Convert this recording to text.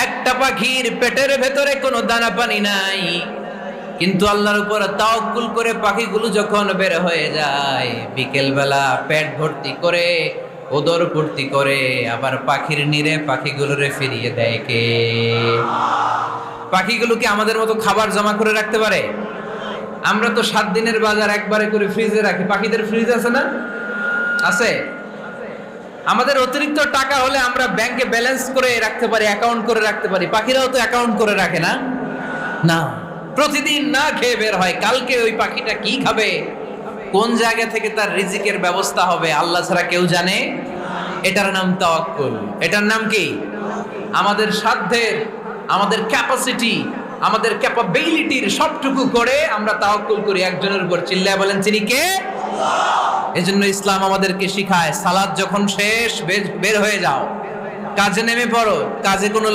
একটা পাখির পেটের ভেতরে কোনো দানা পানি নাই, কিন্তু আল্লাহর উপর তাওয়াক্কুল করে পাখিগুলো যখন বের হয়ে যায়, বিকেল বেলা পেট ভর্তি করে, উদর ভর্তি করে, আবার পাখির নিরে পাখিগুলোরে ফিরিয়ে দেয় কে? পাখিগুলো কি আমাদের মতো খাবার জমা করে রাখতে পারে? আমরা তো 7 দিনের বাজার একবারে করে ফ্রিজে রাখি। পাখিদের ফ্রিজ আছে না? আছে। আমাদের অতিরিক্ত টাকা হলে আমরা ব্যাংকে ব্যালেন্স করে রাখতে পারি, অ্যাকাউন্ট করে রাখতে পারি। পাখিরাও তো অ্যাকাউন্ট করে রাখে না? না, প্রতিদিন না খেয়ে বের হয়। কালকে ওই পাখিটা কি খাবে, কোন জায়গা থেকে তার রিজিকের ব্যবস্থা হবে, আল্লাহ ছাড়া কেউ জানে। এটার নাম তাওয়াক্কুল। এটার নাম কি? আমাদের সাধ্যের, আমাদের ক্যাপাসিটি, আমাদের ক্যাপাবিলিটির সবটুকু করে আমরা তাওয়াক্কুল করি একজনের উপর। চিল্লায় বলেন, তিনি কে? এজন্য ইসলাম আমাদেরকে শিখায়, সালাত যখন শেষ, বের হয়ে যাও, কাজে নেমে পড়ো। কাজে কোনো